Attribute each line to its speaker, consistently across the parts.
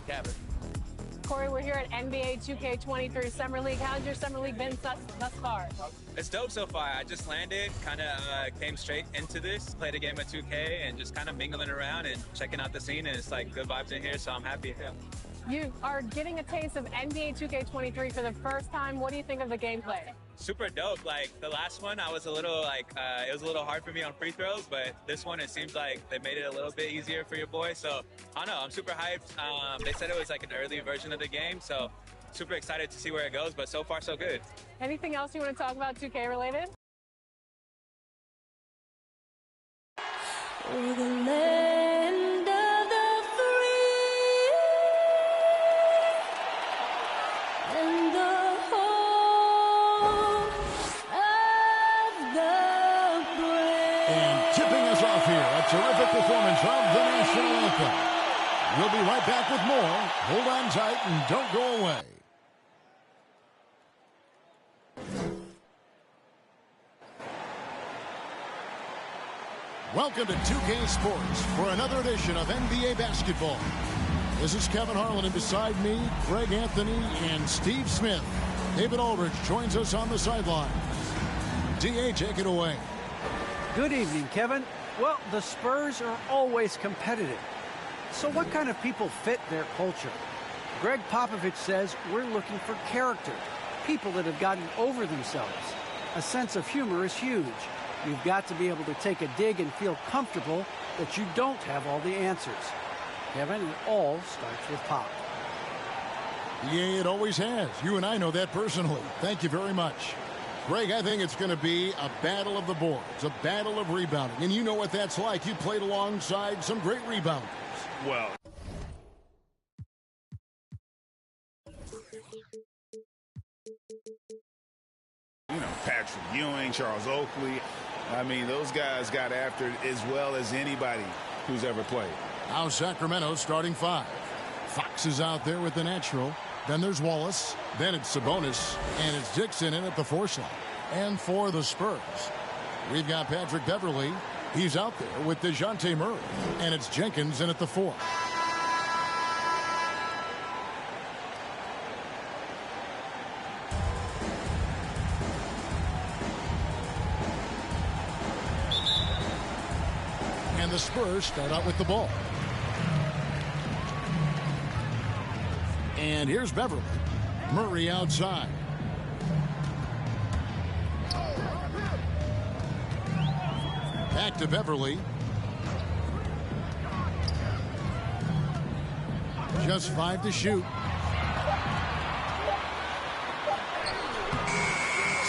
Speaker 1: Kevin.
Speaker 2: Corey, we're here at NBA 2K23 Summer League. How's your Summer League been thus far?
Speaker 3: It's dope so far. I just landed, kind of came straight into this, played a game of 2K, and just kind of mingling around and checking out the scene, and it's like good vibes in here, so I'm happy.
Speaker 2: You are getting a taste of NBA 2K23 for the first time. What do you think of the gameplay?
Speaker 3: Super dope. Like the last one, I was a little it was a little hard for me on free throws, but this one, it seems like they made it a little bit easier for your boy. So I don't know, I'm super hyped. They said it was like an early version of the game, so super excited to see where it goes, but so far so good.
Speaker 2: Anything else you want to talk about 2K related?
Speaker 4: We're the land of the free and the home of the brave.
Speaker 5: And tipping us off here, a terrific performance of the national anthem. We'll be right back with more. Hold on tight and don't go away. Welcome to 2K Sports for another edition of NBA basketball. This is Kevin Harlan, and beside me, Greg Anthony and Steve Smith. David Aldridge joins us on the sidelines. DA, take it away.
Speaker 6: Good evening, Kevin. Well, the Spurs are always competitive. So what kind of people fit their culture? Greg Popovich says we're looking for character, people that have gotten over themselves. A sense of humor is huge. You've got to be able to take a dig and feel comfortable that you don't have all the answers. Kevin, it all starts with Pop.
Speaker 5: Yeah, it always has. You and I know that personally. Thank you very much. Greg, I think it's going to be a battle of the boards, a battle of rebounding. And you know what that's like. You played alongside some great rebounders.
Speaker 7: Well, you know, Patrick Ewing, Charles Oakley. I mean, those guys got after it as well as anybody who's ever played.
Speaker 5: Now Sacramento starting five. Fox is out there with the natural. Then there's Wallace. Then it's Sabonis. And it's Dixon in at the 4 slot. And for the Spurs, we've got Patrick Beverley. He's out there with DeJounte Murray. And it's Jenkins in at the 4. And the Spurs start out with the ball. And here's Beverley. Murray outside. Back to Beverley. Just 5 to shoot.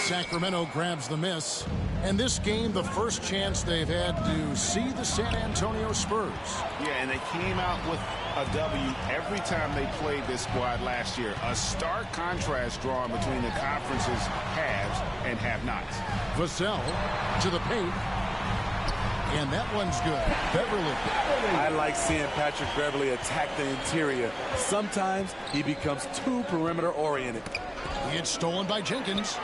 Speaker 5: Sacramento grabs the miss. And this game, the first chance they've had to see the San Antonio Spurs.
Speaker 7: Yeah, and they came out with a W every time they played this squad last year. A stark contrast drawn between the conference's haves and have-nots.
Speaker 5: Vassell to the paint. And that one's good. Beverley.
Speaker 8: I like seeing Patrick Beverley attack the interior. Sometimes he becomes too perimeter-oriented.
Speaker 5: It's stolen by Jenkins.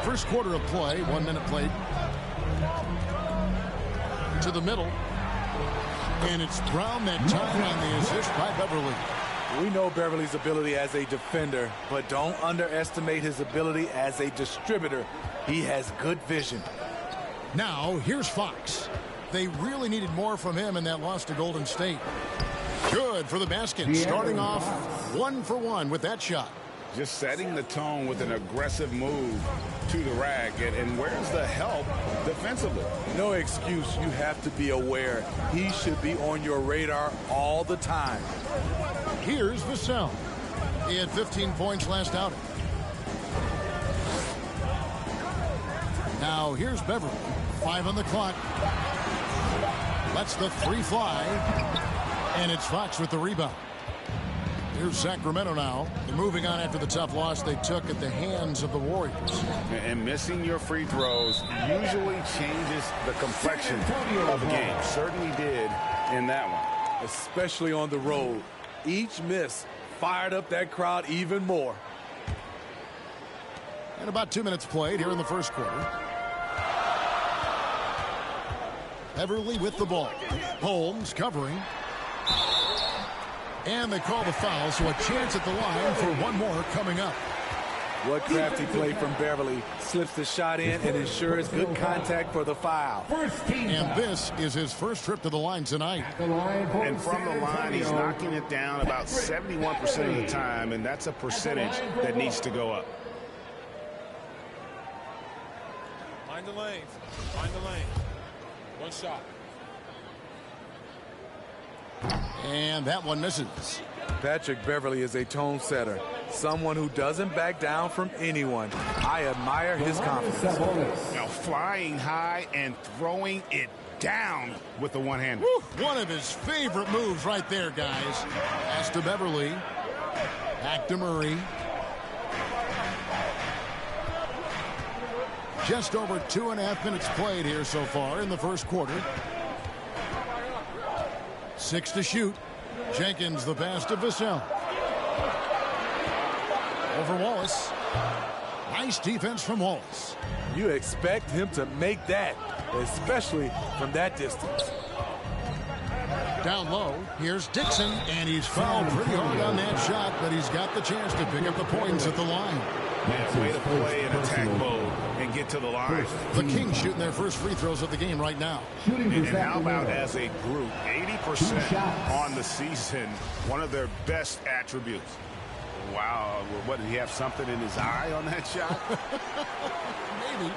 Speaker 5: First quarter of play, 1 minute played. To the middle. And it's Brown that time on the assist by Beverley.
Speaker 8: We know Beverley's ability as a defender, but don't underestimate his ability as a distributor. He has good vision.
Speaker 5: Now, here's Fox. They really needed more from him in that loss to Golden State. Good for the basket. Starting off 1 for 1 with that shot.
Speaker 7: Just setting the tone with an aggressive move to the rack. And where's the help defensively?
Speaker 8: No excuse. You have to be aware. He should be on your radar all the time.
Speaker 5: Here's Vassell. He had 15 points last outing. Now here's Beverley. 5 on the clock. Lets the 3 fly. And it's Fox with the rebound. Here's Sacramento now. They're moving on after the tough loss they took at the hands of the Warriors.
Speaker 7: And missing your free throws usually changes the complexion of a game. Certainly did in that one.
Speaker 8: Especially on the road. Each miss fired up that crowd even more.
Speaker 5: And about 2 minutes played here in the first quarter. Beverly with the ball. Holmes covering. And they call the foul, so a chance at the line for one more coming up.
Speaker 8: What crafty play from Beverly. Slips the shot in and ensures good contact for the foul.
Speaker 5: And this is his first trip to the line tonight.
Speaker 7: And from the line, he's knocking it down about 71% of the time, and that's a percentage that needs to go up.
Speaker 1: Find the lane. Find the lane. One shot.
Speaker 5: And that one misses.
Speaker 8: Patrick Beverly is a tone setter. Someone who doesn't back down from anyone. I admire his confidence.
Speaker 7: Now flying high and throwing it down with the one-hander.
Speaker 5: One of his favorite moves right there, guys. Pass to Beverly. Back to Murray. Just over 2.5 minutes played here so far in the first quarter. 6 to shoot. Jenkins the pass to Vassell. Over Wallace. Nice defense from Wallace.
Speaker 8: You expect him to make that, especially from that distance.
Speaker 5: Down low, here's Dixon, and he's fouled pretty hard on that shot, but he's got the chance to pick up the points at the line.
Speaker 7: Yeah, way to play in attack mode and get to the line.
Speaker 5: The Kings shooting their first free throws of the game right now.
Speaker 7: And how about as a group, 80% on the season, one of their best attributes. Wow, what, did he have something in his eye on that shot?
Speaker 5: Maybe.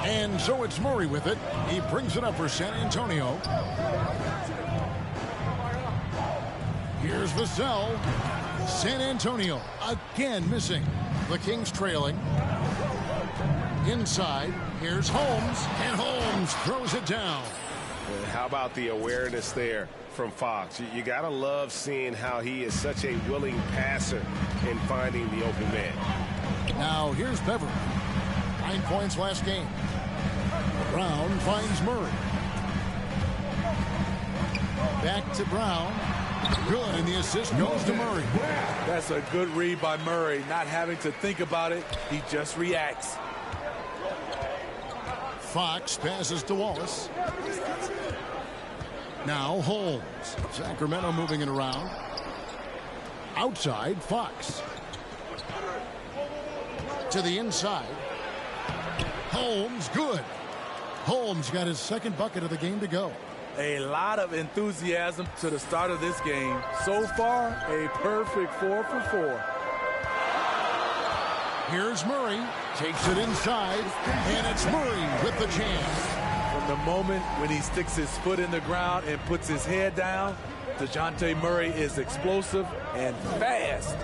Speaker 5: And so it's Murray with it. He brings it up for San Antonio. Here's Vassell. San Antonio again missing. The Kings trailing. Inside, here's Holmes, and Holmes throws it down.
Speaker 7: How about the awareness there from Fox? You got to love seeing how he is such a willing passer in finding the open man.
Speaker 5: Now here's Beverly. 9 points last game. Brown finds Murray. Back to Brown. Good, and the assist goes to Murray.
Speaker 8: That's a good read by Murray. Not having to think about it, he just reacts.
Speaker 5: Fox passes to Wallace. Now Holmes. Sacramento moving it around. Outside, Fox. To the inside. Holmes, good. Holmes got his second bucket of the game to go.
Speaker 8: A lot of enthusiasm to the start of this game. So far, a perfect 4 for 4.
Speaker 5: Here's Murray. Takes it inside, and it's Murray with the chance.
Speaker 8: From the moment when he sticks his foot in the ground and puts his head down, DeJounte Murray is explosive and fast.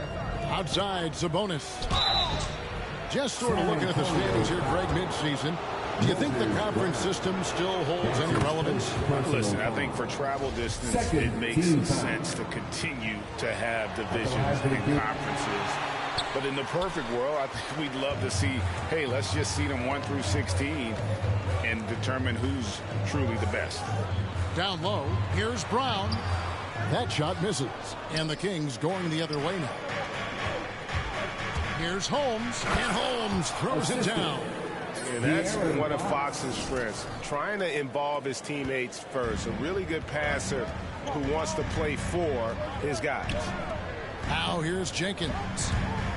Speaker 5: Outside, Sabonis. Just sort of looking at the standings here, Greg, midseason. Do you think the conference system still holds any relevance?
Speaker 7: Listen, I think for travel distance, it makes sense to continue to have divisions and conferences. But in the perfect world, I think we'd love to see, hey, let's just see them 1 through 16 and determine who's truly the best.
Speaker 5: Down low, here's Brown. That shot misses, and the Kings going the other way now. Here's Holmes, and Holmes throws it down.
Speaker 7: And that's one of Fox's strengths, trying to involve his teammates first. A really good passer who wants to play for his guys.
Speaker 5: Now here's Jenkins.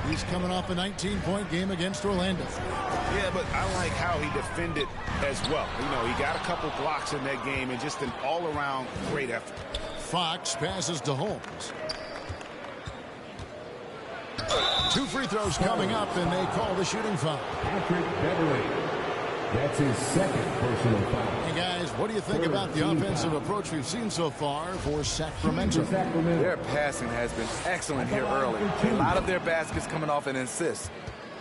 Speaker 5: He's coming off a 19-point game against Orlando.
Speaker 7: Yeah, but I like how he defended as well. You know, he got a couple blocks in that game and just an all-around great effort.
Speaker 5: Fox passes to Holmes. 2 free throws coming up, and they call the shooting foul.
Speaker 9: Patrick Beverly. That's his second personal foul.
Speaker 5: Hey, guys, what do you think about the offensive approach we've seen so far for Sacramento?
Speaker 8: Their passing has been excellent here early. A lot of their baskets coming off an assist.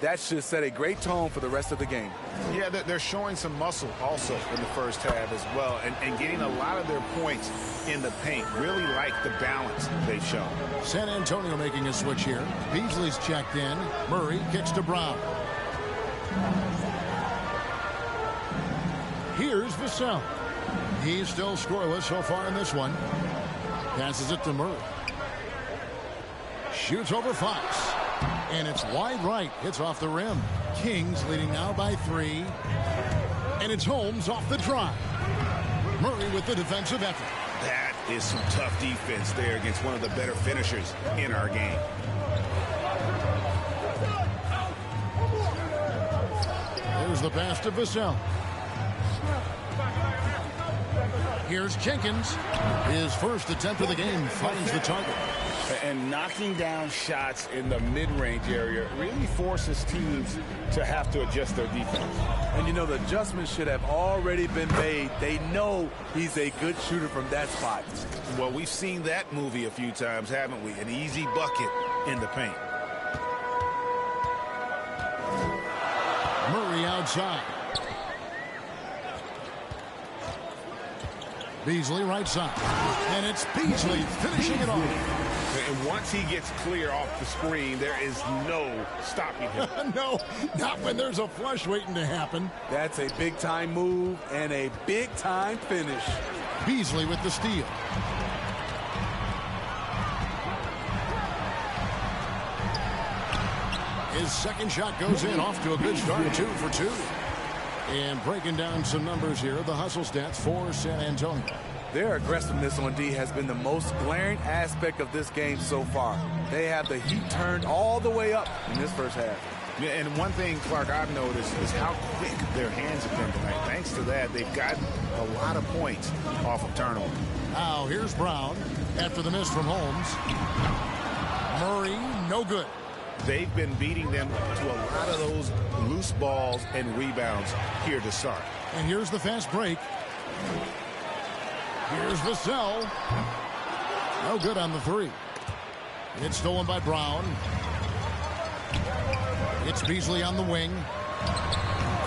Speaker 8: That should set a great tone for the rest of the game.
Speaker 7: Yeah, they're showing some muscle also in the first half as well, and getting a lot of their points in the paint. Really like the balance they've shown.
Speaker 5: San Antonio making a switch here. Beasley's checked in. Murray kicks to Brown. Here's Vassell. He's still scoreless so far in this one. Passes it to Murray. Shoots over Fox. And it's wide right. It's off the rim. Kings leading now by 3. And it's Holmes off the drive. Murray with the defensive effort.
Speaker 7: That is some tough defense there against one of the better finishers in our game.
Speaker 5: Here's the pass to Vassell. Here's Jenkins. His first attempt of the game finds the target.
Speaker 7: And knocking down shots in the mid-range area really forces teams to have to adjust their defense.
Speaker 8: And you know, the adjustments should have already been made. They know he's a good shooter from that spot.
Speaker 7: Well, we've seen that movie a few times, haven't we? An easy bucket in the paint.
Speaker 5: Murray outside. Beasley right side. And it's Beasley finishing it off.
Speaker 7: And once he gets clear off the screen, there is no stopping him.
Speaker 5: No, not when there's a flush waiting to happen.
Speaker 8: That's a big-time move and a big-time finish.
Speaker 5: Beasley with the steal. His second shot goes in, off to a good start, 2 for 2. And breaking down some numbers here, the hustle stats for San Antonio.
Speaker 8: Their aggressiveness on D has been the most glaring aspect of this game so far. They have the heat turned all the way up in this first half.
Speaker 7: Yeah, and one thing, Clark, I've noticed is how quick their hands have been tonight. Thanks to that, they've gotten a lot of points off of turnover.
Speaker 5: Now, here's Brown after the miss from Holmes. Murray, no good.
Speaker 7: They've been beating them to a lot of those loose balls and rebounds here to start.
Speaker 5: And here's the fast break. Here's Vassell. No good on the three. It's stolen by Brown. It's Beasley on the wing.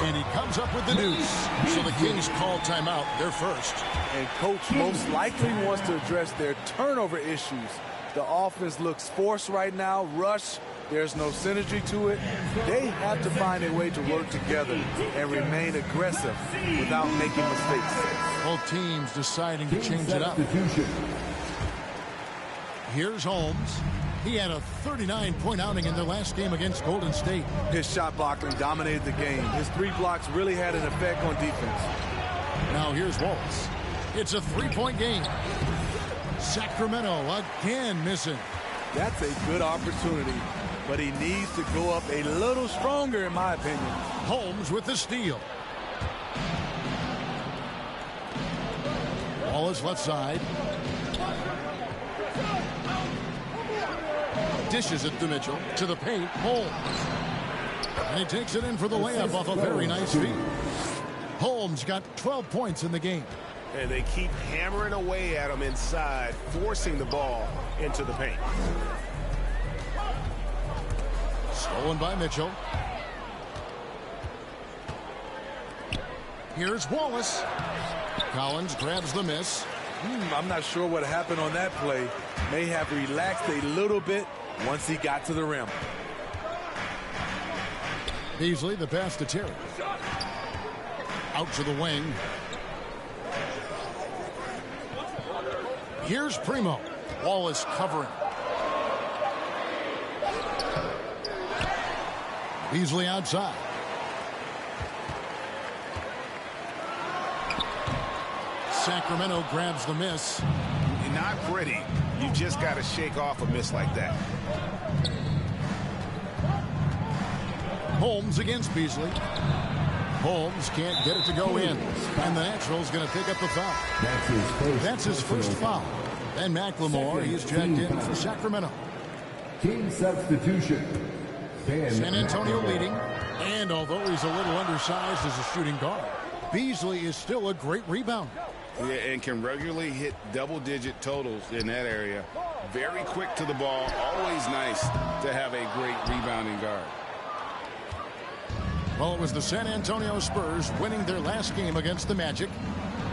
Speaker 5: And he comes up with the deuce. So the Kings call timeout. They're first.
Speaker 8: And coach most likely wants to address their turnover issues. The offense looks forced right now. Rush. There's no synergy to it. They have to find a way to work together and remain aggressive without making mistakes.
Speaker 5: Both teams deciding to change it up. Here's Holmes. He had a 39-point outing in their last game against Golden State.
Speaker 8: His shot blocking dominated the game. His 3 blocks really had an effect on defense.
Speaker 5: Now here's Wallace. It's a 3-point game. Sacramento again missing.
Speaker 8: That's a good opportunity, but he needs to go up a little stronger, in my opinion.
Speaker 5: Holmes with the steal. Wallace left side. Dishes it to Mitchell. To the paint. Holmes. And he takes it in for the layup off a very nice feed. Holmes got 12 points in the game.
Speaker 7: And they keep hammering away at him inside, forcing the ball into the paint.
Speaker 5: Stolen by Mitchell. Here's Wallace. Collins grabs the miss.
Speaker 8: I'm not sure what happened on that play. May have relaxed a little bit once he got to the rim.
Speaker 5: Beasley, the pass to Terry. Out to the wing. Here's Primo. Wallace covering. Beasley outside. Sacramento grabs the miss.
Speaker 7: Not pretty. You just got to shake off a miss like that.
Speaker 5: Holmes against Beasley. Holmes can't get it to go in. And the Natural's going to pick up the foul. That's his first foul. And McLemore, he's checked in for Sacramento.
Speaker 9: Team substitution.
Speaker 5: San Antonio leading. And although he's a little undersized as a shooting guard, Beasley is still a great rebounder.
Speaker 7: Yeah, and can regularly hit double-digit totals in that area. Very quick to the ball. Always nice to have a great rebounding guard.
Speaker 5: Well, it was the San Antonio Spurs winning their last game against the Magic.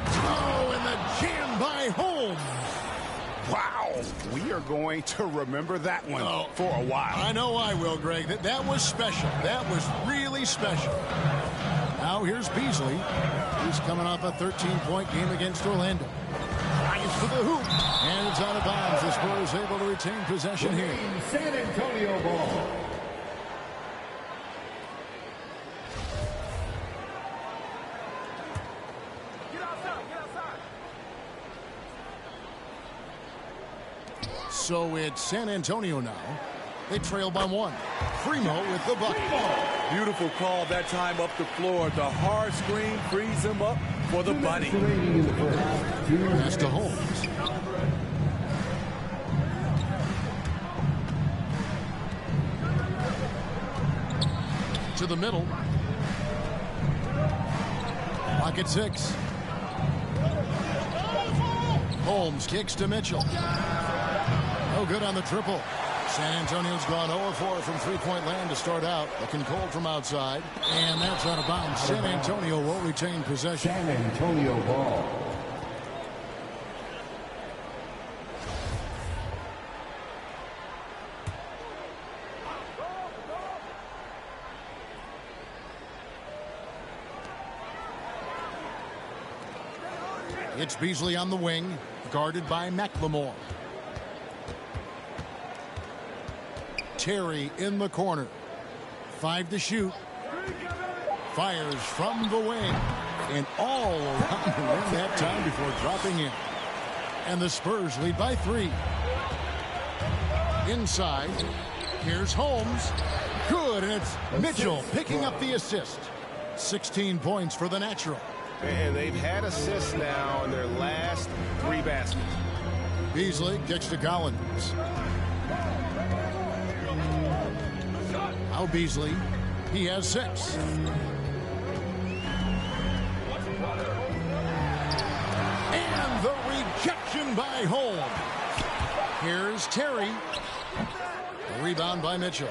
Speaker 5: Oh, and the jam by Holmes.
Speaker 7: Wow. We are going to remember that one for a while.
Speaker 5: I know I will, Greg. That was special. That was really special. Now here's Beasley. He's coming off a 13-point game against Orlando. Drives to the hoop. And it's out of bounds. The Spurs able to retain possession here.
Speaker 9: San Antonio ball.
Speaker 5: So it's San Antonio now. They trail by 1. Primo with the bucket.
Speaker 8: Beautiful call that time up the floor. The hard screen frees him up for the bunny.
Speaker 5: Pass to Holmes. To the middle. Pocket 6. Holmes kicks to Mitchell. No good on the triple. San Antonio's gone 0-4 from three-point land to start out. Looking cold from outside. And that's out of bounds. San Antonio will retain possession.
Speaker 9: San Antonio ball.
Speaker 5: It's Beasley on the wing, guarded by McLemore. Terry in the corner. 5 to shoot. Fires from the wing. And all around the rim that time before dropping in. And the Spurs lead by 3. Inside. Here's Holmes. Good, and it's Mitchell picking up the assist. 16 points for the natural.
Speaker 7: And they've had assists now in their last 3 baskets.
Speaker 5: Beasley kicks to Collins. Now Beasley. He has 6. And the rejection by Holmes. Here's Terry. A rebound by Mitchell.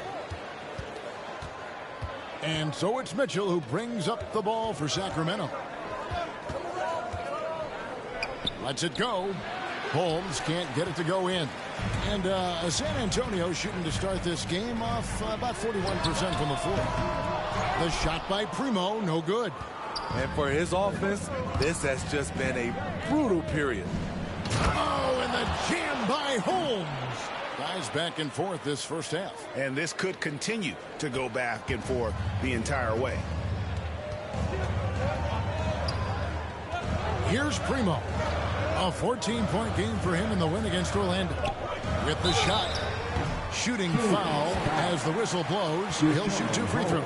Speaker 5: And so it's Mitchell who brings up the ball for Sacramento. Lets it go. Holmes can't get it to go in. And San Antonio shooting to start this game off about 41% from the floor. The shot by Primo, no good.
Speaker 8: And for his offense, this has just been a brutal period.
Speaker 5: Oh, and the jam by Holmes. Guys back and forth this first half.
Speaker 7: And this could continue to go back and forth the entire way.
Speaker 5: Here's Primo. A 14-point game for him in the win against Orlando. With the shot. Shooting foul as the whistle blows. He'll shoot 2 free throws.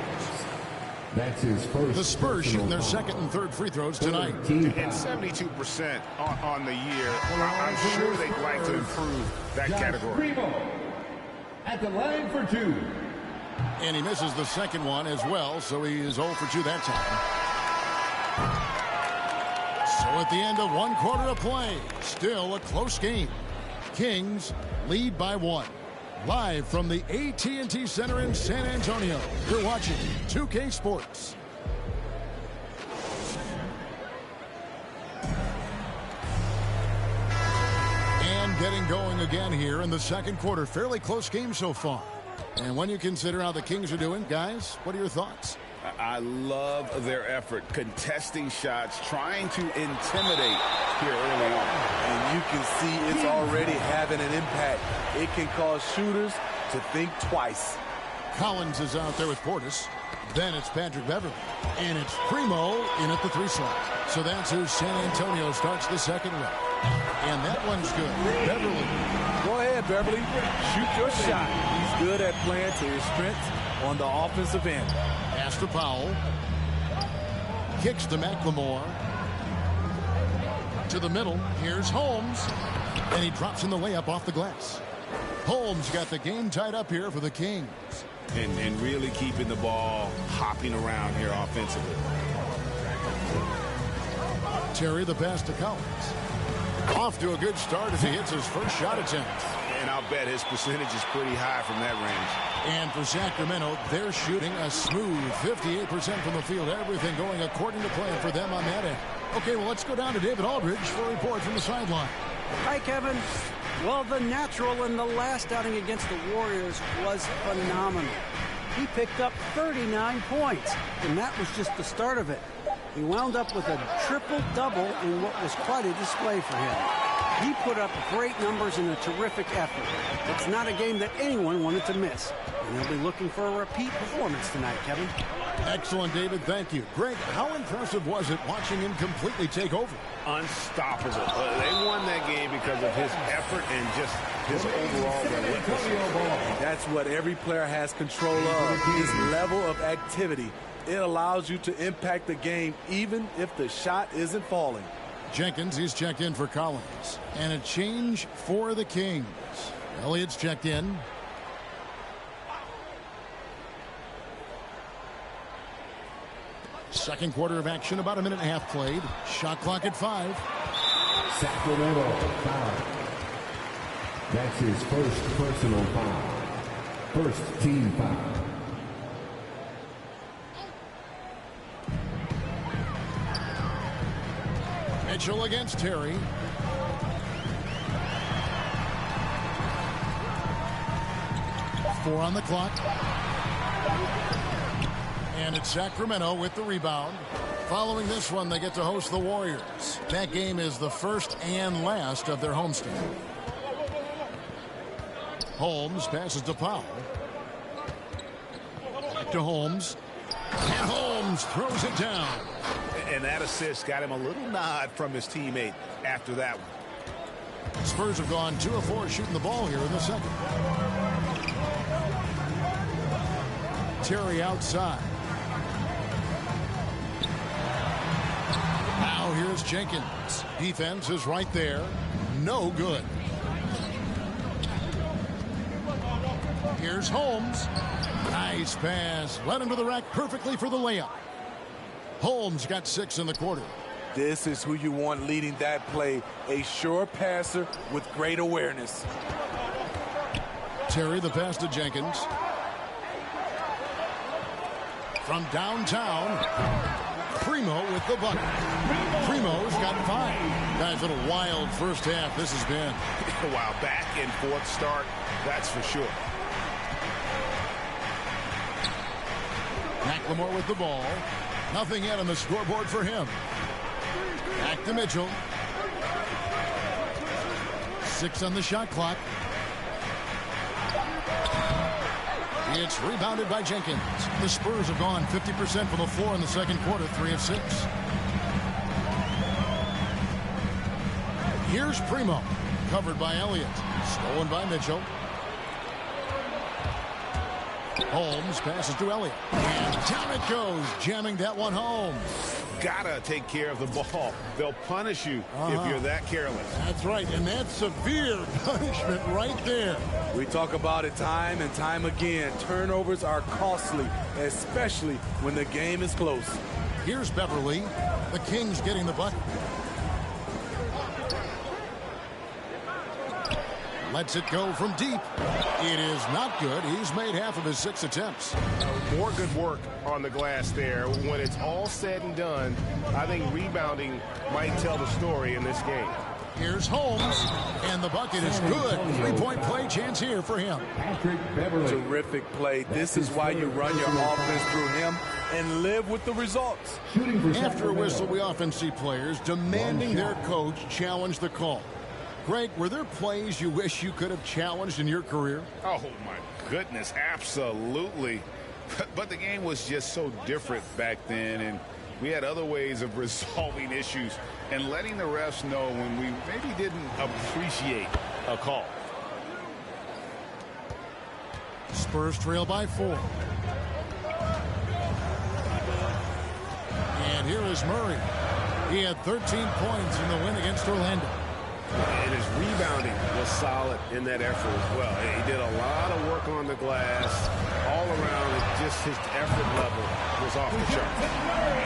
Speaker 9: That's his first.
Speaker 5: The Spurs shooting their second and third free throws tonight.
Speaker 7: And 72% on the year. I'm sure they'd like to improve that category.
Speaker 9: Primo at the line for 2.
Speaker 5: And he misses the second one as well, so he is 0 for 2 that time. So at the end of 1 quarter of play, still a close game. Kings lead by 1. Live from the AT&T Center in San Antonio, you're watching 2K Sports. And getting going again here in the second quarter. Fairly close game so far. And when you consider how the Kings are doing, guys, what are your thoughts?
Speaker 7: I love their effort, contesting shots, trying to intimidate here early on.
Speaker 8: And you can see it's already having an impact. It can cause shooters to think twice.
Speaker 5: Collins is out there with Portis. Then it's Patrick Beverly. And it's Primo in at the 3 slot. So that's who San Antonio starts the second with. And that one's good. Beverly.
Speaker 8: Go ahead, Beverly. Shoot your shot. He's good at playing to his strengths on the offensive end.
Speaker 5: Pass to Powell. Kicks to McLemore. To the middle. Here's Holmes. And he drops in the layup off the glass. Holmes got the game tied up here for the Kings.
Speaker 7: And really keeping the ball hopping around here offensively.
Speaker 5: Terry the pass to Collins. Off to a good start as he hits his first shot attempt.
Speaker 7: And I'll bet his percentage is pretty high from that range.
Speaker 5: And for Sacramento, they're shooting a smooth 58% from the field. Everything going according to plan for them on that end. Okay, well, let's go down to David Aldridge for a report from the sideline.
Speaker 6: Hi, Kevin. Well, the natural in the last outing against the Warriors was phenomenal. He picked up 39 points, and that was just the start of it. He wound up with a triple-double in what was quite a display for him. He put up great numbers in a terrific effort. It's not a game that anyone wanted to miss. And he'll be looking for a repeat performance tonight, Kevin.
Speaker 5: Excellent, David. Thank you. Greg, how impressive was it watching him completely take over?
Speaker 7: Unstoppable. They won that game because of his effort and just his overall relentlessness.
Speaker 8: That's what every player has control of, his level of activity. It allows you to impact the game even if the shot isn't falling.
Speaker 5: Jenkins is checked in for Collins. And a change for the Kings. Elliott's checked in. Second quarter of action, about a minute and a half played. Shot clock at 5.
Speaker 9: Sacramento foul. That's his first personal foul. First team foul.
Speaker 5: Mitchell against Terry. Four on the clock. And it's Sacramento with the rebound. Following this one, they get to host the Warriors. That game is the first and last of their homestand. Holmes passes to Powell. Back to Holmes. And Holmes throws it down.
Speaker 7: And that assist got him a little nod from his teammate after that one.
Speaker 5: Spurs have gone 2 of 4 shooting the ball here in the second. Terry outside. Now here's Jenkins. Defense is right there. No good. Here's Holmes. Nice pass. Led him to the rack perfectly for the layup. Holmes got 6 in the quarter.
Speaker 8: This is who you want leading that play. A sure passer with great awareness.
Speaker 5: Terry the pass to Jenkins. From downtown, Primo with the bucket. Primo's got 5. Guys, what a wild first half this has been.
Speaker 7: Wow, back and forth start, that's for sure.
Speaker 5: McLemore with the ball. Nothing yet on the scoreboard for him. Back to Mitchell. 6 on the shot clock. It's rebounded by Jenkins. The Spurs have gone 50% from the floor in the second quarter, 3 of 6. Here's Primo. Covered by Elliott. Stolen by Mitchell. Holmes passes to Elliott. And down it goes, jamming that one home.
Speaker 7: Gotta take care of the ball. They'll punish you if you're that careless.
Speaker 5: That's right, and that's severe punishment right there.
Speaker 8: We talk about it time and time again. Turnovers are costly, especially when the game is close.
Speaker 5: Here's Beverly. The Kings getting the bucket. Lets it go from deep. It is not good. He's made half of his 6 attempts.
Speaker 10: More good work on the glass there. When it's all said and done, I think rebounding might tell the story in this game.
Speaker 5: Here's Holmes, and the bucket is good. 3-point play chance here for him.
Speaker 8: Terrific play. This is why you run your offense through him and live with the results.
Speaker 5: After a whistle, we often see players demanding their coach challenge the call. Greg, were there plays you wish you could have challenged in your career?
Speaker 7: Oh, my goodness, absolutely. But the game was just so different back then, and we had other ways of resolving issues and letting the refs know when we maybe didn't appreciate a call.
Speaker 5: Spurs trail by 4. And here is Murray. He had 13 points in the win against Orlando.
Speaker 10: And his rebounding was solid in that effort as well. He did a lot of work on the glass. All around, just his effort level was off the chart.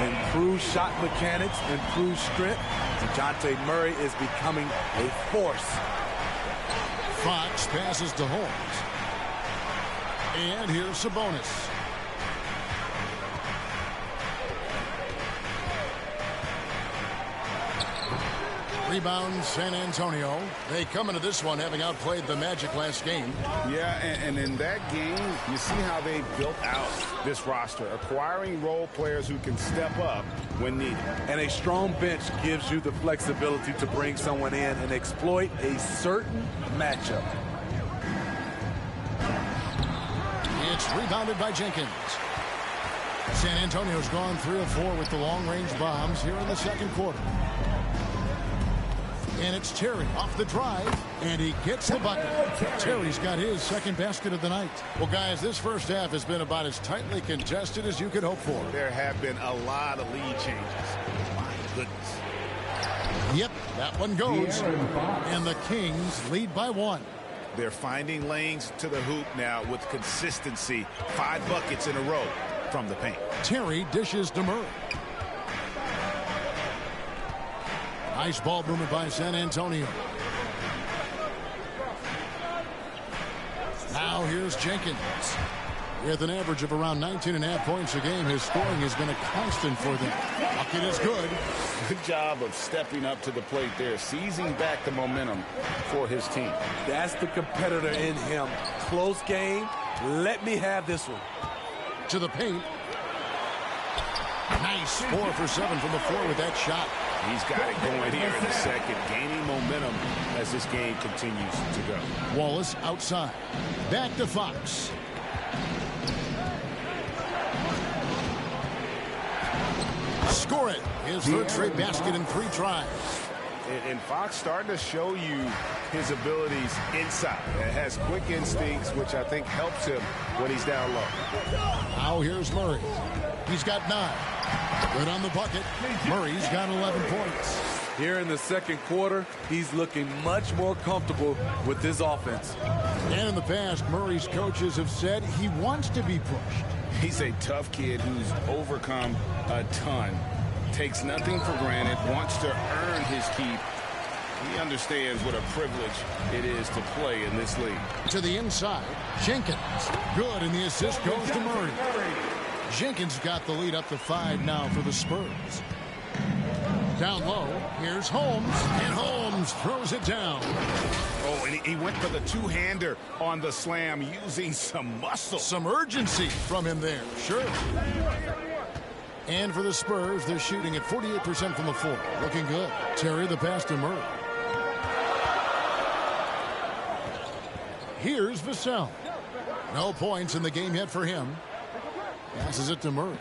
Speaker 8: Improved shot mechanics, improved strength. DeJounte Murray is becoming a force.
Speaker 5: Fox passes to Holmes. And here's Sabonis. Rebound San Antonio. They come into this one having outplayed the Magic last game.
Speaker 7: Yeah, and in that game, you see how they built out this roster, acquiring role players who can step up when needed.
Speaker 8: And a strong bench gives you the flexibility to bring someone in and exploit a certain matchup.
Speaker 5: It's rebounded by Jenkins. San Antonio's gone 3 of 4 with the long-range bombs here in the second quarter. And it's Terry off the drive, and he gets the bucket. Terry's got his second basket of the night. Well, guys, this first half has been about as tightly contested as you could hope for.
Speaker 7: There have been a lot of lead changes. My goodness.
Speaker 5: Yep, that one goes. And the Kings lead by 1.
Speaker 7: They're finding lanes to the hoop now with consistency. 5 buckets in a row from the paint.
Speaker 5: Terry dishes to Murray. Nice ball movement by San Antonio. Now here's Jenkins. With an average of around 19.5 points a game, his scoring has been a constant for them. Bucket is good.
Speaker 7: Good job of stepping up to the plate there, seizing back the momentum for his team.
Speaker 8: That's the competitor in him. Close game. Let me have this one.
Speaker 5: To the paint. Nice 4 for 7 from the floor with that shot.
Speaker 7: He's got it going here in the second, gaining momentum as this game continues to go.
Speaker 5: Wallace outside. Back to Fox. Score it. His third straight basket in 3 tries.
Speaker 7: And Fox starting to show you his abilities inside. It has quick instincts, which I think helps him when he's down low.
Speaker 5: Now here's Murray. He's got 9. Good on the bucket. Murray's got 11 points.
Speaker 8: Here in the second quarter, he's looking much more comfortable with this offense.
Speaker 5: And in the past, Murray's coaches have said he wants to be pushed.
Speaker 7: He's a tough kid who's overcome a ton. Takes nothing for granted, wants to earn his keep. He understands what a privilege it is to play in this league.
Speaker 5: To the inside, Jenkins. Good, and the assist goes to Murray. Jenkins got the lead up to 5 now for the Spurs. Down low, here's Holmes, and Holmes throws it down.
Speaker 7: Oh, and he went for the two-hander on the slam, using some muscle.
Speaker 5: Some urgency from him there, sure. And for the Spurs, they're shooting at 48% from the floor. Looking good. Terry the pass to Murray. Here's Vassell. No points in the game yet for him. Passes it to Murray.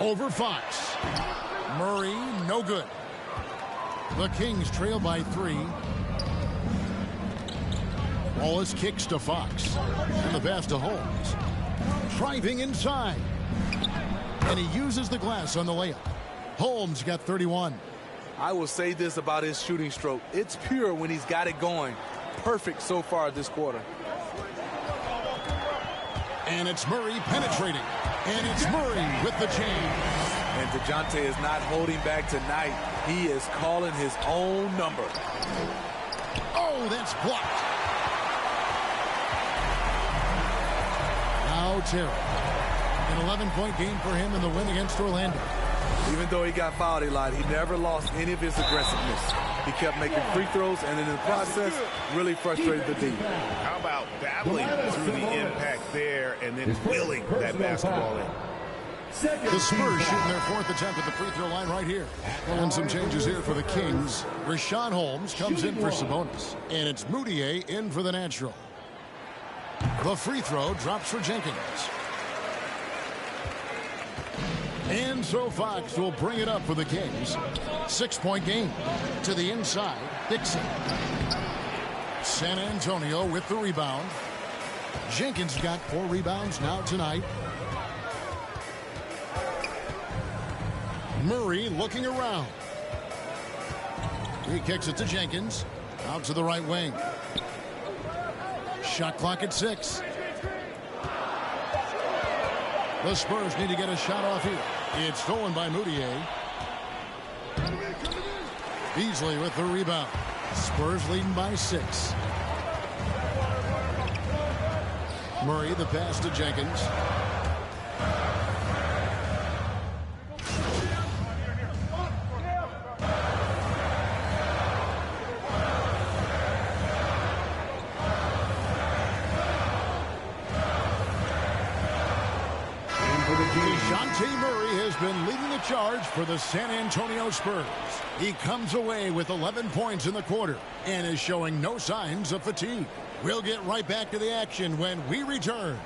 Speaker 5: Over Fox. Murray, no good. The Kings trail by 3. Wallace kicks to Fox. And the pass to Holmes. Driving inside. And he uses the glass on the layup. Holmes got 31.
Speaker 8: I will say this about his shooting stroke. It's pure when he's got it going. Perfect so far this quarter.
Speaker 5: And it's Murray penetrating. And it's Murray with the chain.
Speaker 8: And DeJounte is not holding back tonight. He is calling his own number.
Speaker 5: Oh, that's blocked. Now Terry. An 11-point game for him in the win against Orlando.
Speaker 8: Even though he got fouled a lot, he never lost any of his aggressiveness. He kept making free throws, and in the process, really frustrated the D.
Speaker 7: How about battling through the impact there and then willing that basketball in?
Speaker 5: The Spurs shooting their 4th attempt at the free throw line right here. Pulling some changes here for the Kings. Rashawn Holmes comes in for Sabonis. And it's Moutier in for the natural. The free throw drops for Jenkins. And so Fox will bring it up for the Kings. 6-point game. To the inside, Dixon. San Antonio with the rebound. Jenkins got 4 rebounds now tonight. Murray looking around. He kicks it to Jenkins. Out to the right wing. Shot clock at 6. The Spurs need to get a shot off here. It's stolen by Moutier. Beasley with the rebound. Spurs leading by 6. Murray the pass to Jenkins. Murray has been leading the charge for the San Antonio Spurs. He comes away with 11 points in the quarter and is showing no signs of fatigue. We'll get right back to the action when we return.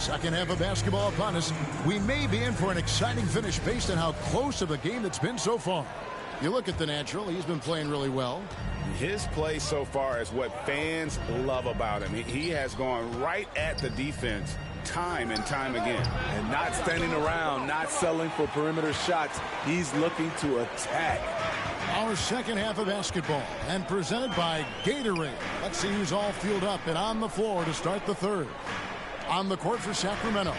Speaker 5: Second half of basketball upon us. We may be in for an exciting finish based on how close of a game it's been so far. You look at the natural, he's been playing really well.
Speaker 7: His play so far is what fans love about him. He has gone right at the defense time and time again.
Speaker 8: And not standing around, not settling for perimeter shots. He's looking to attack.
Speaker 5: Our second half of basketball, and presented by Gatorade. Let's see who's all fueled up and on the floor to start the third. On the court for Sacramento,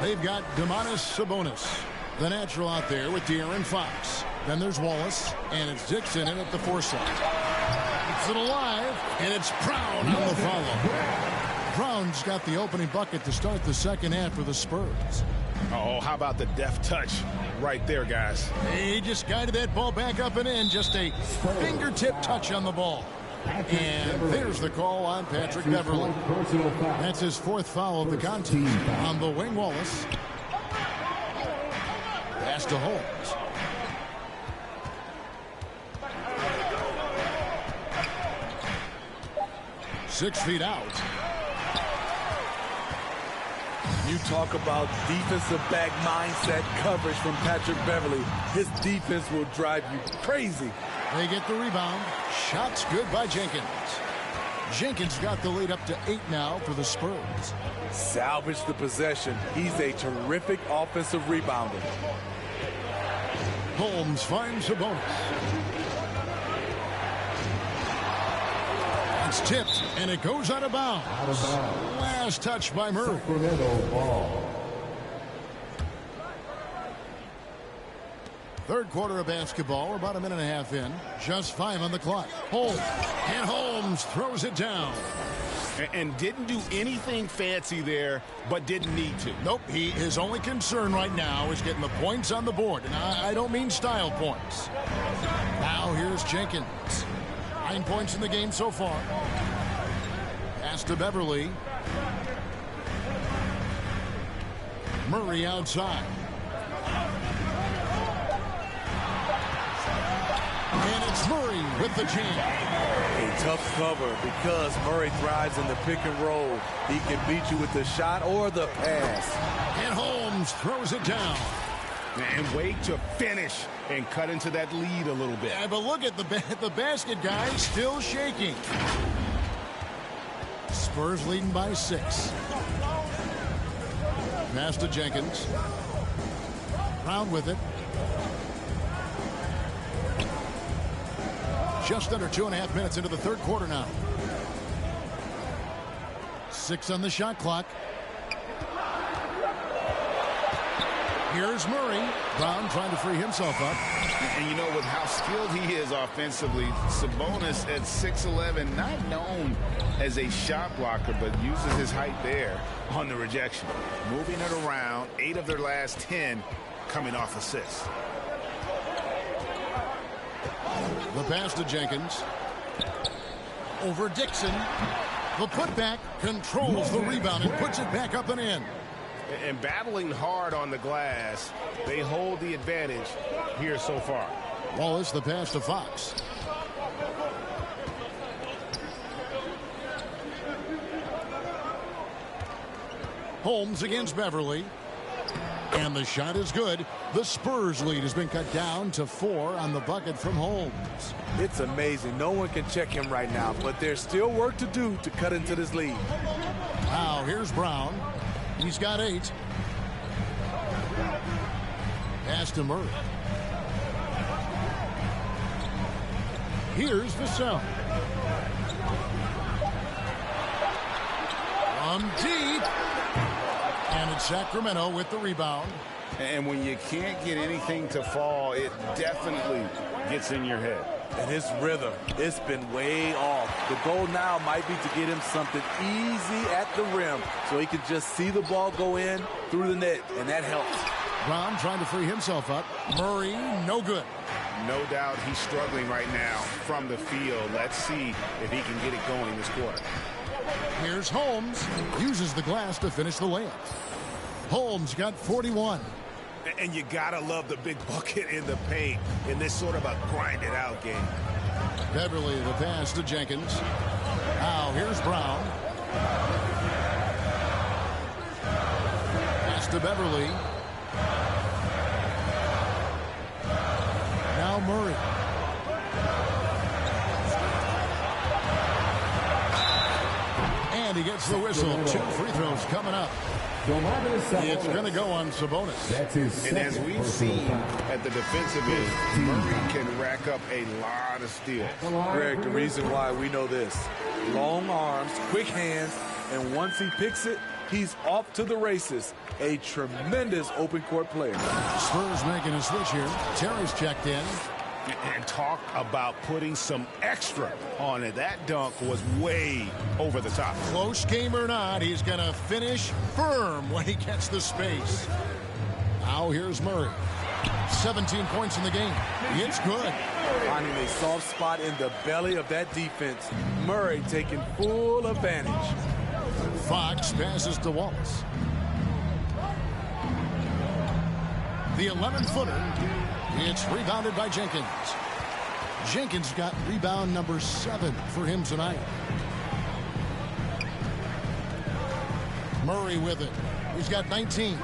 Speaker 5: they've got Sabonis, the natural out there with De'Aaron Fox. Then there's Wallace, and it's Dixon in at the 4 side. Keeps it alive, and it's Brown on the follow. Brown's got the opening bucket to start the second half for the Spurs.
Speaker 7: Oh, how about the deft touch right there, guys?
Speaker 5: He just guided that ball back up and in. Just a fingertip touch on the ball. And there's the call on Patrick Beverley. That's his 4th foul of the contest. On the wing, Wallace. Pass to Holmes. Six feet out.
Speaker 8: You talk about defensive back mindset coverage from Patrick Beverley. His defense will drive you crazy.
Speaker 5: They get the rebound. Shots good by Jenkins. Jenkins got the lead up to 8 now for the Spurs.
Speaker 8: Salvage the possession. He's a terrific offensive rebounder.
Speaker 5: Holmes finds Sabonis. It's tipped, and it goes out of bounds. Last touch by Murray. Third quarter of basketball. We're about a minute and a half in. Just 5 on the clock. Holmes. And Holmes throws it down.
Speaker 7: And didn't do anything fancy there, but didn't need to.
Speaker 5: Nope. His only concern right now is getting the points on the board. And I don't mean style points. Now here's Jenkins. 9 points in the game so far. Pass to Beverley. Murray outside. And it's Murray with the jam.
Speaker 8: A tough cover because Murray thrives in the pick and roll. He can beat you with the shot or the pass.
Speaker 5: And Holmes throws it down.
Speaker 7: And wait to finish and cut into that lead a little bit.
Speaker 5: Yeah, but look at the basket guy still shaking. Spurs leading by 6. Pass to Jenkins. Brown with it. Just under 2.5 minutes into the third quarter now. 6 on the shot clock. Here's Murray. Brown trying to free himself up.
Speaker 7: And you know, with how skilled he is offensively, Sabonis at 6'11", not known as a shot blocker, but uses his height there on the rejection. Moving it around, 8 of their last 10 coming off assists.
Speaker 5: The pass to Jenkins. Over Dixon. The putback controls the rebound and puts it back up and in.
Speaker 7: And battling hard on the glass, they hold the advantage here so far.
Speaker 5: Wallace, the pass to Fox. Holmes against Beverley. And the shot is good. The Spurs lead has been cut down to 4 on the bucket from Holmes.
Speaker 8: It's amazing. No one can check him right now, but there's still work to do to cut into this lead.
Speaker 5: Now here's Brown. He's got 8. Pass to Murray. Here's Vassell. From deep. And it's Sacramento with the rebound.
Speaker 7: And when you can't get anything to fall, it definitely gets in your head.
Speaker 8: And his rhythm, it's been way off. The goal now might be to get him something easy at the rim so he can just see the ball go in through the net, and that helps.
Speaker 5: Brown trying to free himself up. Murray, no good.
Speaker 7: No doubt he's struggling right now from the field. Let's see if he can get it going this quarter.
Speaker 5: Here's Holmes. Uses the glass to finish the layup. Holmes got 41.
Speaker 7: And you gotta love the big bucket in the paint in this sort of a grind-it-out game.
Speaker 5: Beverley, the pass to Jenkins. Now here's Brown. to Beverly. Now Murray. And he gets the whistle. 2 free throws coming up. It's going to go on Sabonis.
Speaker 7: And as we've seen at the defensive end, Murray can rack up a lot of steals.
Speaker 8: Greg, the reason why we know this: long arms, quick hands, and once he picks it, he's off to the races. A tremendous open court player.
Speaker 5: Spurs making a switch here. Terry's checked in.
Speaker 7: And talk about putting some extra on it. That dunk was way over the top.
Speaker 5: Close game or not, he's going to finish firm when he gets the space. Now here's Murray. 17 points in the game. It's good.
Speaker 8: Finding a soft spot in the belly of that defense. Murray taking full advantage.
Speaker 5: Fox passes to Wallace. The 11-footer. It's rebounded by Jenkins. Jenkins got rebound number 7 for him tonight. Murray with it. He's got 19.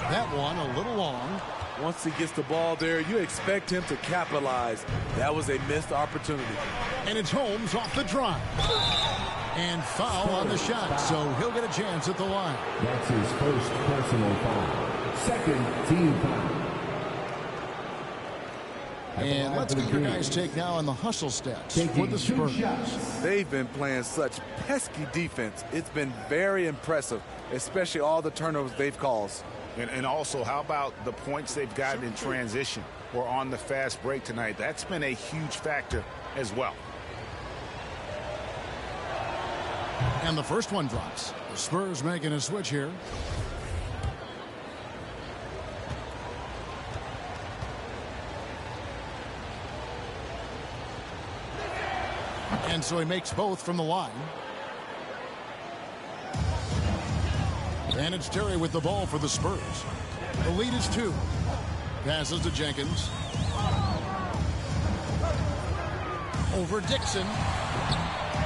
Speaker 5: That one a little long.
Speaker 8: Once he gets the ball there, you expect him to capitalize. That was a missed opportunity.
Speaker 5: And it's Holmes off the drive. And foul on the shot, so he'll get a chance at the line.
Speaker 9: That's his first personal foul. Second team foul.
Speaker 5: And let's get your guys' take now on the hustle stats for the Spurs.
Speaker 8: They've been playing such pesky defense. It's been very impressive, especially all the turnovers they've caused.
Speaker 7: And also, how about the points they've gotten in transition or on the fast break tonight? That's been a huge factor as well.
Speaker 5: And the first one drops. The Spurs making a switch here. And so he makes both from the line. And it's Terry with the ball for the Spurs. The lead is 2. Passes to Jenkins. Over Dixon.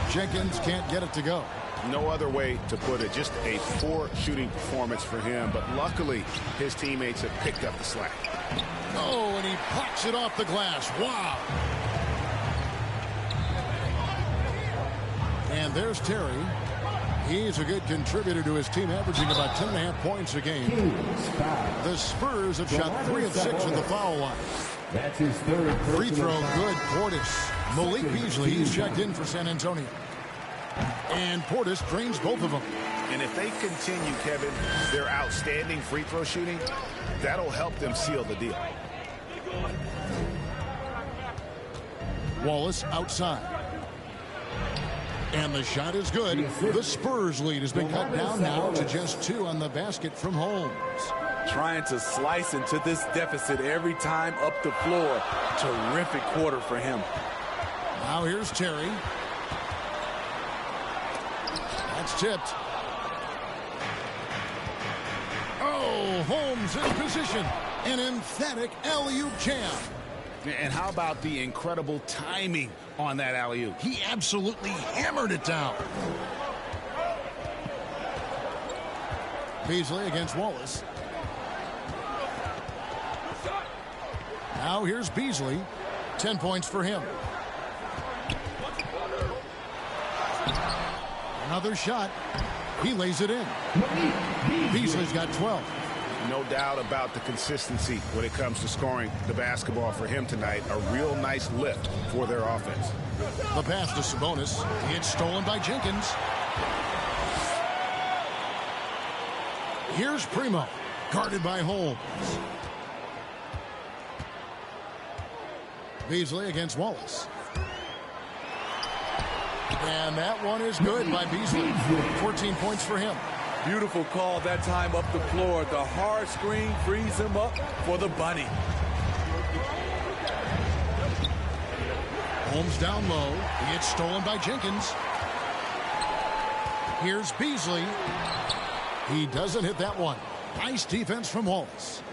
Speaker 5: Jenkins can't get it to go.
Speaker 7: No other way to put it. Just a poor shooting performance for him. But luckily, his teammates have picked up the slack.
Speaker 5: Oh, and he pops it off the glass. Wow. And there's Terry. He's a good contributor to his team, averaging about 10.5 points a game. The Spurs have shot 3 of 6 at the foul line.
Speaker 9: That's his third
Speaker 5: free throw. Good. Portis. Malik Beasley, he's checked in for San Antonio. And Portis drains both of them.
Speaker 7: And if they continue, Kevin, their outstanding free throw shooting, that'll help them seal the deal.
Speaker 5: Wallace outside. And the shot is good. The Spurs lead has been cut down now to just 2 on the basket from Holmes.
Speaker 8: Trying to slice into this deficit every time up the floor. Terrific quarter for him.
Speaker 5: Now here's Terry. That's tipped. Oh, Holmes in position. An emphatic alley-oop jam.
Speaker 7: And how about the incredible timing on that alley-oop?
Speaker 5: He absolutely hammered it down. Beasley against Wallace. Now here's Beasley. 10 points for him. Another shot. He lays it in. Beasley's got 12.
Speaker 7: No doubt about the consistency when it comes to scoring the basketball for him tonight. A real nice lift for their offense.
Speaker 5: The pass to Sabonis. It's stolen by Jenkins. Here's Primo. Guarded by Holmes. Beasley against Wallace. And that one is good by Beasley. 14 points for him.
Speaker 8: Beautiful call that time up the floor. The hard screen frees him up for the bunny.
Speaker 5: Holmes down low. It's stolen by Jenkins. Here's Beasley. He doesn't hit that one. Nice defense from Wallace.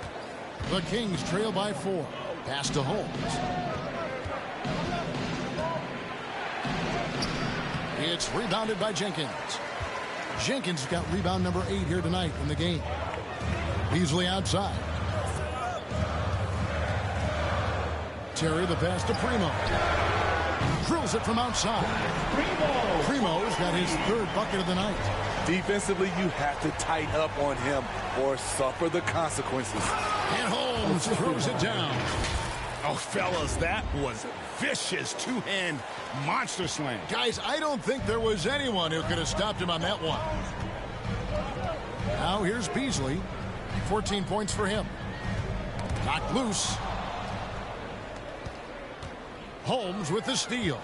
Speaker 5: The Kings trail by 4. Pass to Holmes. It's rebounded by Jenkins. Jenkins got rebound number 8 here tonight in the game. Beasley outside. Terry the pass to Primo. Drills it from outside. Primo's got his 3rd bucket of the night.
Speaker 8: Defensively, you have to tighten up on him or suffer the consequences.
Speaker 5: And Holmes throws it down.
Speaker 7: Oh, fellas, that was vicious two-hand monster slam.
Speaker 5: Guys, I don't think there was anyone who could have stopped him on that one. Now here's Beasley. 14 points for him. Knocked loose. Holmes with the steal.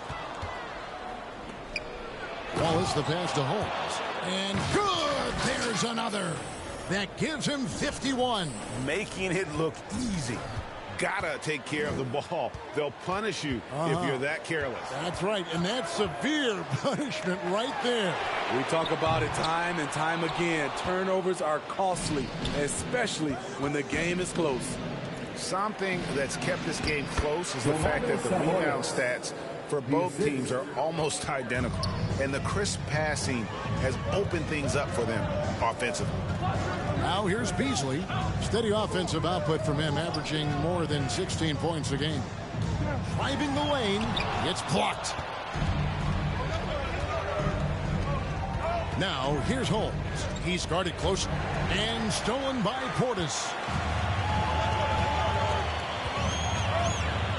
Speaker 5: Wallace the pass to Holmes. And good! There's another. That gives him 51.
Speaker 7: Making it look easy. Gotta take care of the ball. They'll punish you if you're that careless.
Speaker 5: That's right, and that's severe punishment right there.
Speaker 8: We talk about it time and time again. Turnovers are costly, especially when the game is close.
Speaker 7: Something that's kept this game close is the fact that the rebound stats for both teams are almost identical. And the crisp passing has opened things up for them offensively.
Speaker 5: Now here's Beasley. Steady offensive output from him, averaging more than 16 points a game. Driving the lane, it's blocked. Now here's Holmes. He's guarded closely and stolen by Portis.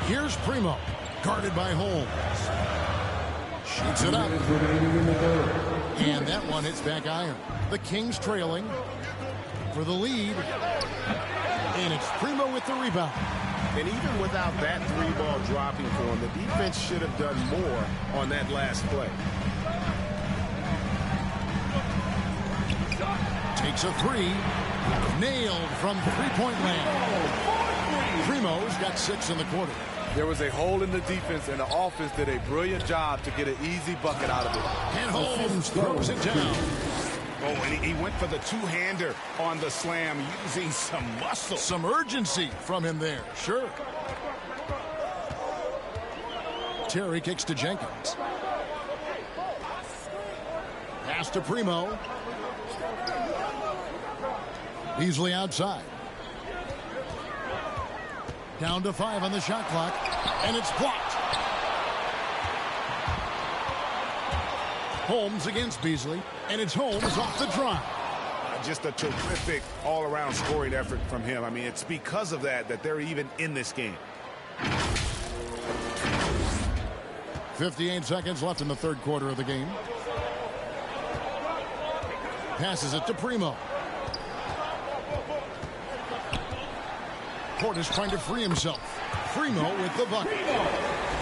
Speaker 5: Here's Primo, guarded by Holmes. Shoots it up. And that one hits back iron. The Kings trailing for the lead. And it's Primo with the rebound.
Speaker 7: And even without that 3-ball dropping for him, the defense should have done more on that last play.
Speaker 5: Takes a 3. Nailed from three-point land. Primo's got 6 in the quarter.
Speaker 8: There was a hole in the defense, and the offense did a brilliant job to get an easy bucket out of it.
Speaker 5: And Holmes throws it down.
Speaker 7: Oh, and he went for the two-hander on the slam, using some muscle.
Speaker 5: Some urgency from him there, sure. Terry kicks to Jenkins. Pass to Primo. Beasley outside. Down to 5 on the shot clock, and it's blocked. Holmes against Beasley, and it's Holmes off the drive.
Speaker 7: Just a terrific all-around scoring effort from him. I mean, it's because of that they're even in this game.
Speaker 5: 58 seconds left in the third quarter of the game. Passes it to Primo. Portis trying to free himself. Primo with the bucket.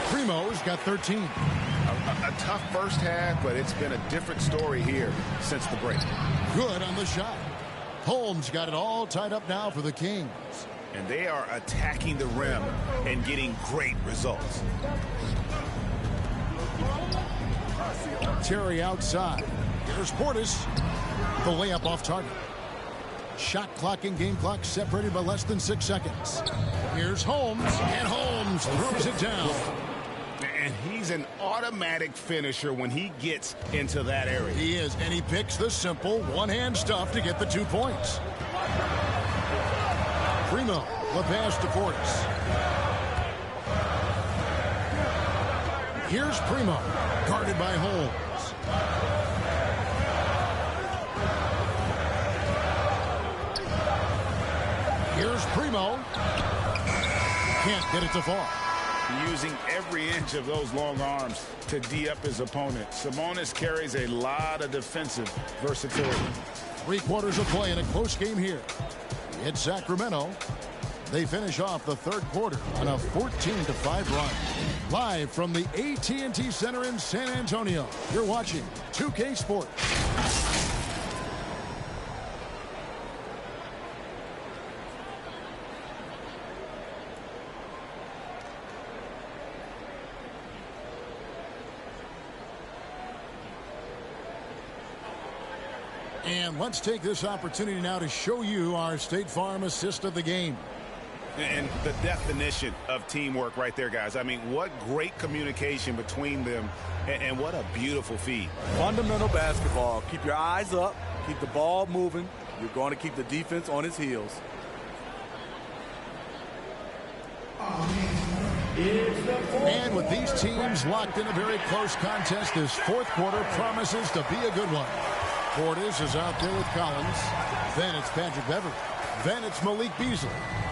Speaker 5: Primo's got 13.
Speaker 7: A tough first half, but it's been a different story here since the break.
Speaker 5: Good on the shot. Holmes got it all tied up now for the Kings.
Speaker 7: And they are attacking the rim and getting great results.
Speaker 5: Terry outside. Here's Portis. The layup off target. Shot clock and game clock separated by less than 6 seconds. Here's Holmes, and Holmes throws it down.
Speaker 7: And he's an automatic finisher when he gets into that area.
Speaker 5: He is, and he picks the simple one-hand stuff to get the 2 points. Primo, the pass to Portis. Here's Primo, guarded by Holmes. Here's Primo. Can't get it to fall.
Speaker 7: Using every inch of those long arms to D up his opponent. Sabonis carries a lot of defensive versatility.
Speaker 5: 3 quarters of play in a close game here. It's Sacramento. They finish off the third quarter on a 14-5 run. Live from the AT&T Center in San Antonio, you're watching 2K Sports. And let's take this opportunity now to show you our State Farm assist of the game.
Speaker 7: And the definition of teamwork right there, guys. I mean, what great communication between them, and what a beautiful feed.
Speaker 8: Fundamental basketball. Keep your eyes up. Keep the ball moving. You're going to keep the defense on its heels.
Speaker 5: And with these teams locked in a very close contest, this fourth quarter promises to be a good one. Portis is out there with Collins. Then it's Patrick Beverly. Then it's Malik Beasley.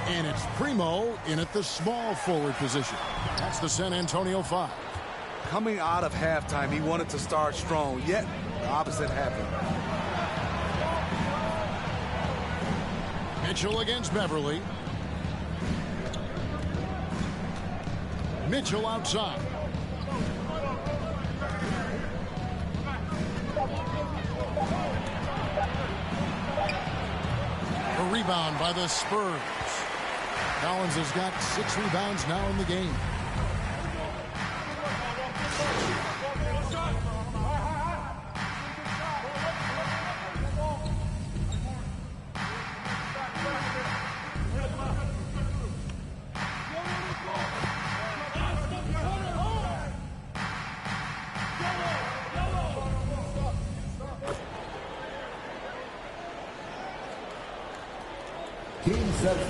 Speaker 5: And it's Primo in at the small forward position. That's the San Antonio 5.
Speaker 8: Coming out of halftime, he wanted to start strong, yet the opposite happened.
Speaker 5: Mitchell against Beverly. Mitchell outside. A rebound by the Spurs. Collins has got 6 rebounds now in the game.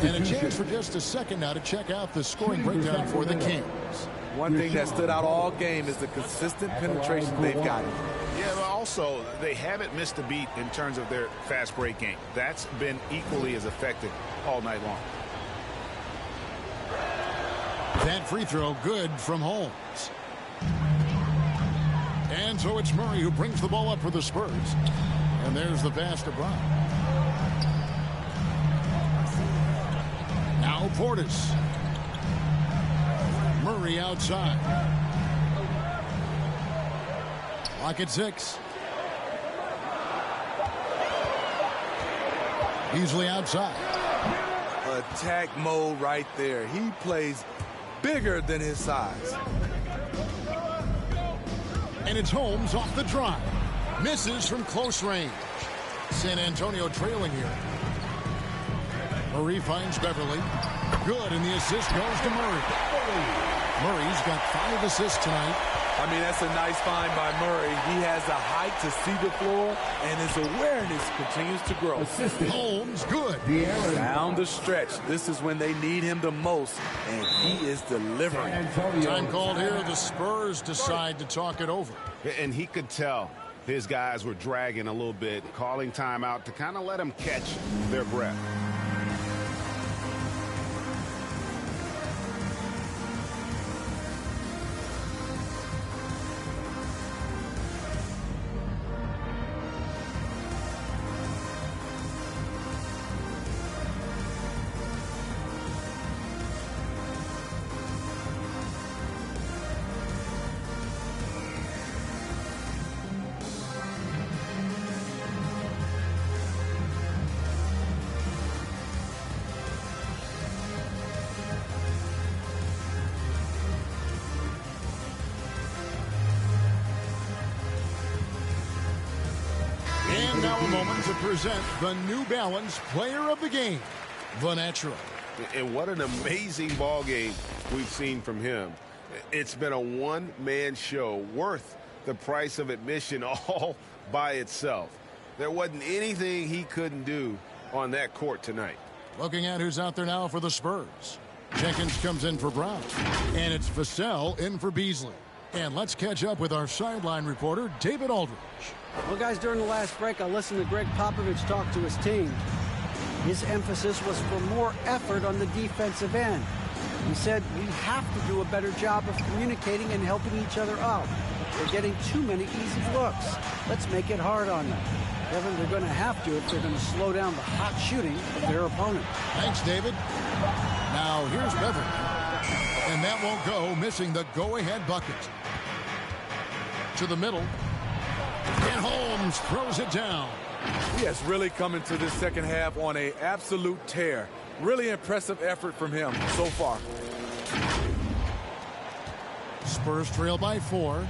Speaker 5: And a chance for just a second now to check out the scoring breakdown for the Kings.
Speaker 8: One thing that stood out all game is the consistent penetration they've gotten.
Speaker 7: Yeah, but also, they haven't missed a beat in terms of their fast break game. That's been equally as effective all night long.
Speaker 5: That free throw good from Holmes. And so it's Murray who brings the ball up for the Spurs. And there's the pass to Brown. Now Portis. Murray outside. Clock at 6. Beasley outside.
Speaker 8: Attack mode right there. He plays bigger than his size.
Speaker 5: And it's Holmes off the drive. Misses from close range. San Antonio trailing here. Murray finds Beverly. Good, and the assist goes to Murray. Murray's got 5 assists tonight.
Speaker 8: I mean, that's a nice find by Murray. He has the height to see the floor, and his awareness continues to grow.
Speaker 5: Holmes, good.
Speaker 8: Down the stretch. This is when they need him the most, and he is delivering.
Speaker 5: Time called here. The Spurs decide to talk it over.
Speaker 7: And he could tell his guys were dragging a little bit, calling timeout to kind of let them catch their breath.
Speaker 5: Now a moment to present the New Balance Player of the Game, the Natural.
Speaker 10: And what an amazing ball game we've seen from him. It's been a one-man show worth the price of admission all by itself. There wasn't anything he couldn't do on that court tonight.
Speaker 5: Looking at who's out there now for the Spurs. Jenkins comes in for Brown. And it's Vassell in for Beasley. And let's catch up with our sideline reporter, David Aldridge.
Speaker 6: Well, guys, during the last break, I listened to Greg Popovich talk to his team. His emphasis was for more effort on the defensive end. He said we have to do a better job of communicating and helping each other out. They're getting too many easy looks. Let's make it hard on them. Kevin, they're going to have to if they're going to slow down the hot shooting of their opponent.
Speaker 5: Thanks, David. Now, here's Beverly. And that won't go, missing the go-ahead bucket. To the middle. And Holmes throws it down.
Speaker 8: He has really come into this second half on an absolute tear. Really impressive effort from him so far.
Speaker 5: Spurs trail by 4.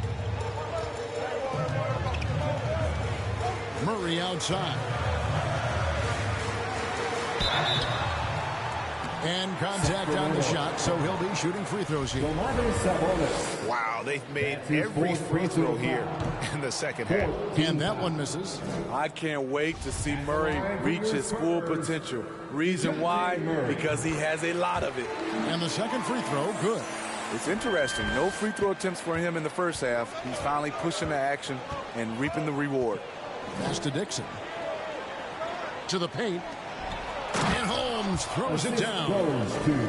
Speaker 5: Murray outside. And contact on the shot, so he'll be shooting free throws here.
Speaker 10: Wow, they've made every free throw here in the second half.
Speaker 5: And that one misses.
Speaker 8: I can't wait to see Murray reach his full potential. Reason why? Because he has a lot of it.
Speaker 5: And the second free throw, good.
Speaker 8: It's interesting. No free throw attempts for him in the first half. He's finally pushing the action and reaping the reward.
Speaker 5: Pass to Dixon. To the paint. And Holmes throws it down.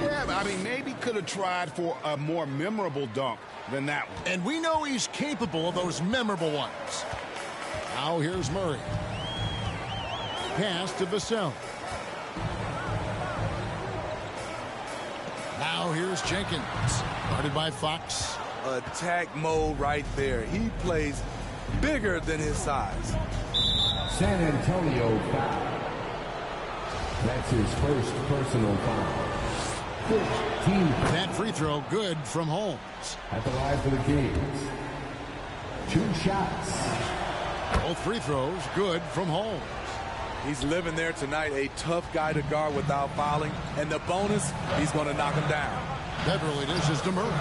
Speaker 10: Yeah, I mean, maybe could have tried for a more memorable dunk than that one.
Speaker 5: And we know he's capable of those memorable ones. Now here's Murray. Pass to Vassell. Now here's Jenkins. Guarded by Fox.
Speaker 8: Attack mode right there. He plays bigger than his size.
Speaker 9: San Antonio foul. That's his first personal foul. 15.
Speaker 5: That free throw good from Holmes.
Speaker 9: At the line for the Kings. 2 shots.
Speaker 5: Both free throws good from Holmes.
Speaker 8: He's living there tonight, a tough guy to guard without fouling. And the bonus, he's going to knock him down.
Speaker 5: Beverly dishes to Murray.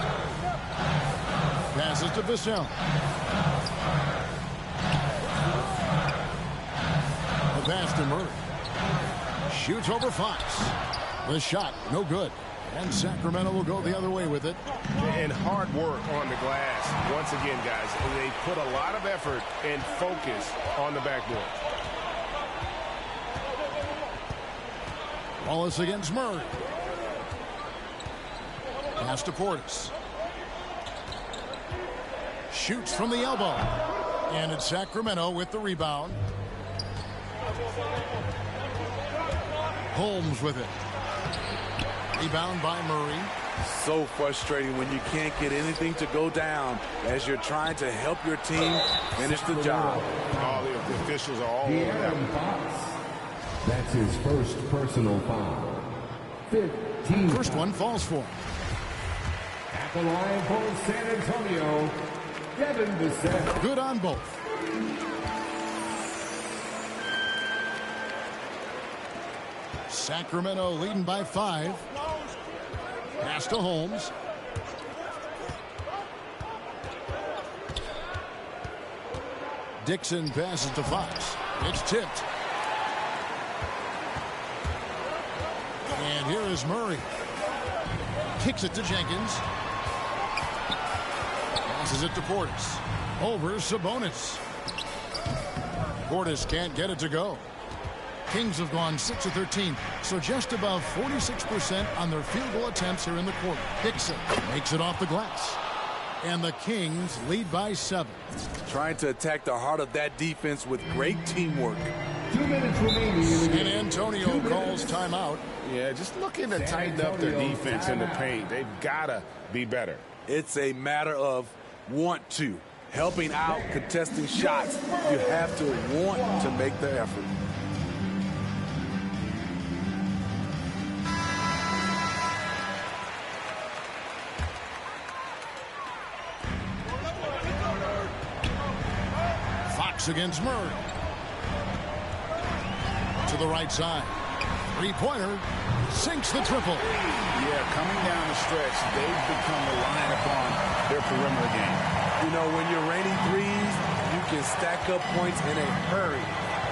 Speaker 5: Passes to Vassell. The pass to Murray. Shoots over Fox. The shot, no good. And Sacramento will go the other way with it.
Speaker 10: And hard work on the glass. Once again, guys, they put a lot of effort and focus on the backboard.
Speaker 5: Wallace against Murray. Pass to Portis. Shoots from the elbow. And it's Sacramento with the rebound. Holmes with it. Rebound by Murray.
Speaker 8: So frustrating when you can't get anything to go down as you're trying to help your team finish the job.
Speaker 10: All the officials are all over that.
Speaker 9: That's his first personal foul. 15.
Speaker 5: First one falls for him.
Speaker 9: At the line for San Antonio, Devin Vassell.
Speaker 5: Good on both. Sacramento leading by 5. Pass to Holmes. Dixon passes to Fox. It's tipped. And here is Murray. Kicks it to Jenkins. Passes it to Portis. Over Sabonis. Portis can't get it to go. Kings have gone 6 of 13, so just above 46% on their field goal attempts here in the quarter. Dixon makes it off the glass. And the Kings lead by 7.
Speaker 8: Trying to attack the heart of that defense with great teamwork.
Speaker 9: 2 minutes remaining.
Speaker 5: San Antonio calls timeout.
Speaker 10: Yeah, just looking to tighten up their defense in the paint. They've got to be better.
Speaker 8: It's a matter of want to. Helping out, contesting shots. You have to want to make the effort.
Speaker 5: Fox against Murray. To the right side. Three-pointer. Sinks the triple.
Speaker 10: Yeah, coming down the stretch, they've become reliant upon their perimeter game.
Speaker 8: You know, when you're raining threes, you can stack up points in a hurry.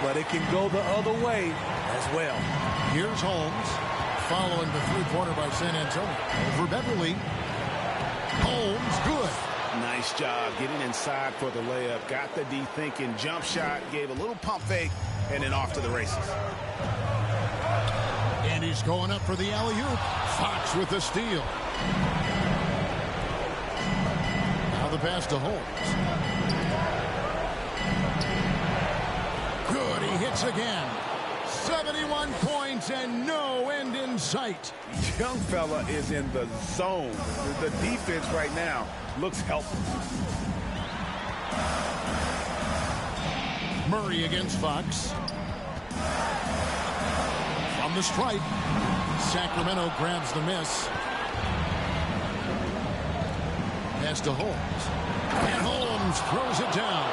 Speaker 8: But it can go the other way as well.
Speaker 5: Here's Holmes. Following the three-pointer by San Antonio. Over Beverly. Holmes, good.
Speaker 10: Nice job getting inside for the layup. Got the D thinking. Jump shot. Gave a little pump fake. And then off to the races.
Speaker 5: And he's going up for the alley-oop. Fox with the steal. Now the pass to Holmes. Good. He hits again. 71 points and no end in sight.
Speaker 10: Young fella is in the zone. The defense right now looks helpful.
Speaker 5: Murray against Fox. From the stripe. Sacramento grabs the miss. Pass to Holmes. And Holmes throws it down.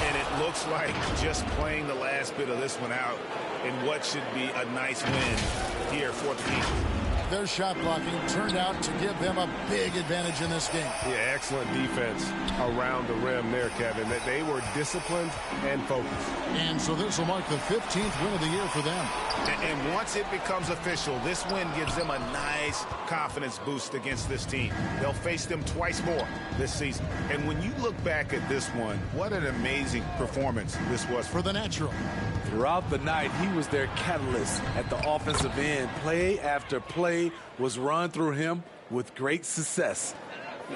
Speaker 10: And it looks like just playing the last bit of this one out in what should be a nice win here for the Kings.
Speaker 5: Their shot blocking turned out to give them a big advantage in this game.
Speaker 10: Yeah, excellent defense around the rim there, Kevin. They were disciplined and focused.
Speaker 5: And so this will mark the 15th win of the year for them.
Speaker 7: And once it becomes official, this win gives them a nice confidence boost against this team. They'll face them twice more this season. And when you look back at this one, what an amazing performance this was
Speaker 5: for the natural.
Speaker 8: Throughout the night, he was their catalyst at the offensive end. Play after play was run through him with great success.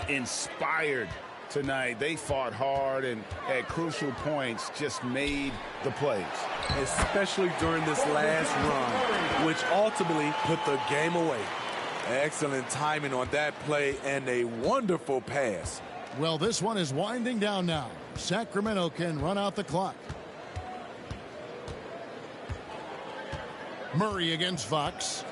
Speaker 10: Inspired tonight. They fought hard and at crucial points just made the plays.
Speaker 8: Especially during this last run, which ultimately put the game away. Excellent timing on that play and a wonderful pass.
Speaker 5: Well, this one is winding down now. Sacramento can run out the clock. Murray against Fox.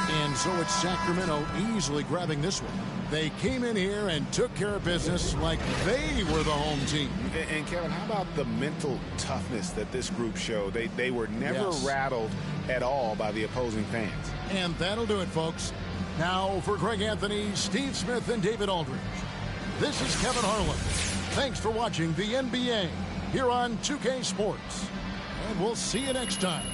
Speaker 5: And so it's Sacramento easily grabbing this one. They came in here and took care of business like they were the home team.
Speaker 7: And Kevin, how about the mental toughness that this group showed? They were never rattled at all by the opposing fans.
Speaker 5: And that'll do it, folks. Now for Greg Anthony, Steve Smith, and David Aldridge, this is Kevin Harlan. Thanks for watching the NBA here on 2K Sports. And we'll see you next time.